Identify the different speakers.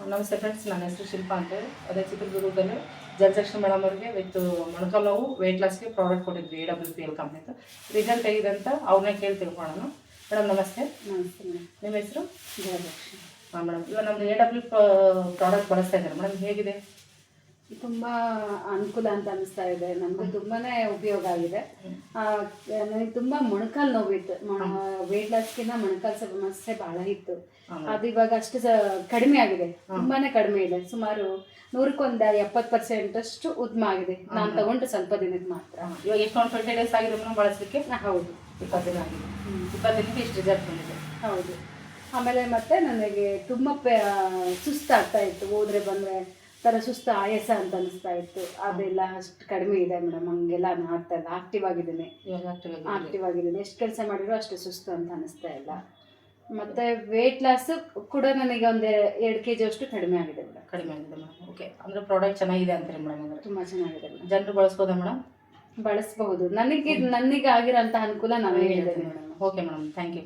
Speaker 1: ನಮಸ್ತೆ ಫ್ರೆಂಡ್ಸ್, ನನ್ನ ಹೆಸರು ಶಿಲ್ಪಾ ಅಂತ ಹೇಳಿ. ಅದೇ ಚಿತ್ರದುರ್ಗದಲ್ಲಿ ಜಲಜಕ್ಷಣ ಮೇಡಮ್ ಅವರಿಗೆ ವಿತ್ ಮೊಣಕಾಲು ನೋವು ವೆಯ್ಟ್ ಲಾಸ್ಗೆ ಪ್ರಾಡಕ್ಟ್ ಕೊಟ್ಟಿದ್ವಿ AWPL ಕಂಪ್ನಿದು. ರಿಸಲ್ಟ್ ಹೇಗಿದೆ ಅಂತ ಅವ್ರನ್ನೇ ಕೇಳಿ ತಿಳ್ಕೊಳ್ಳೋಣ. ಮೇಡಮ್ ನಮಸ್ತೆ.
Speaker 2: ನಮಸ್ತೆ ಮೇಡಮ್.
Speaker 1: ನಿಮ್ಮ ಹೆಸರು?
Speaker 2: ಜಯಲಕ್ಷ್ಮಿ.
Speaker 1: ಹಾಂ ಮೇಡಮ್, ಇವಾಗ ನಮ್ಮದು AW ಪ್ರಾಡಕ್ಟ್ ಬಳಸ್ತಾ ಇದ್ದಾರೆ ಮೇಡಮ್, ಹೇಗಿದೆ?
Speaker 2: ತುಂಬ ಅನುಕೂಲ ಅಂತ ಅನಿಸ್ತಾ ಇದೆ. ನಮಗೆ ತುಂಬಾ ಉಪಯೋಗ ಆಗಿದೆ. ನನಗೆ ತುಂಬ ಮೊಣಕಾಲು ನೋವಿತ್ತು. ವೆಯ್ಟ್ ಲಾಸ್ಗಿಂತ ಮೊಣಕಾಲು ಸಮಸ್ಯೆ ಭಾಳ ಇತ್ತು. ಅದು ಇವಾಗ ಅಷ್ಟು ಕಡಿಮೆ ಆಗಿದೆ, ತುಂಬಾ ಕಡಿಮೆ ಇದೆ. ಸುಮಾರು 170% ಉತ್ತಮ ಆಗಿದೆ. ನಾನು ತಗೊಂಡು ಸ್ವಲ್ಪ ದಿನಕ್ಕೆ ಮಾತ್ರ.
Speaker 1: ಇವಾಗ ಎಷ್ಟು 20 ಡೇಸ್ ಆಗಿದೆ ಮೇಡಮ್ ಬಳಸಲಿಕ್ಕೆ?
Speaker 2: ಹೌದು,
Speaker 1: 20 ದಿನ ಆಗಿದೆ. 20 ದಿನಕ್ಕೆ ಇಷ್ಟು ರಿಸಲ್ಟ್ ಬಂದಿದೆ.
Speaker 2: ಹೌದು. ಆಮೇಲೆ ಮತ್ತೆ ನನಗೆ ತುಂಬ ಸುಸ್ತಾಗ್ತಾ ಇತ್ತು, ಹೋದ್ರೆ ಬಂದರೆ ಥರ ಸುಸ್ತು ಆಯಾಸ ಅಂತ ಅನಿಸ್ತಾ ಇತ್ತು. ಅದೆಲ್ಲ ಅಷ್ಟು ಕಡಿಮೆ ಇದೆ ಮೇಡಮ್. ಹಂಗೆಲ್ಲ ಆಗ್ತಾ ಇಲ್ಲ. ಆಕ್ಟಿವ್ ಆಗಿದ್ದೀನಿ. ಎಷ್ಟು ಕೆಲಸ ಮಾಡಿದ್ರು ಅಷ್ಟು ಸುಸ್ತು ಅಂತ ಅನಿಸ್ತಾ ಇಲ್ಲ. ಮತ್ತು ವೆಯ್ಟ್ ಲಾಸ್ ಕೂಡ ನನಗೆ ಒಂದು 2 kg ಅಷ್ಟು ಕಡಿಮೆ ಆಗಿದೆ ಮೇಡಮ್.
Speaker 1: ಕಡಿಮೆ ಆಗಿದೆ ಮೇಡಮ್. ಓಕೆ, ಅಂದರೆ ಪ್ರಾಡಕ್ಟ್ ಚೆನ್ನಾಗಿದೆ ಅಂತೀರಿ ಮೇಡಮ್? ಅಂದರೆ
Speaker 2: ತುಂಬ ಚೆನ್ನಾಗಿದೆ ಮೇಡಮ್.
Speaker 1: ಜನರು ಬಳಸ್ಬೋದಾ ಮೇಡಮ್?
Speaker 2: ಬಳಸಬಹುದು. ನನಗೆ ಆಗಿರೋಂಥ ಅನುಕೂಲ ನಾನು ಹೇಳಿದ್ದೇನೆ madam.
Speaker 1: Okay madam, thank you.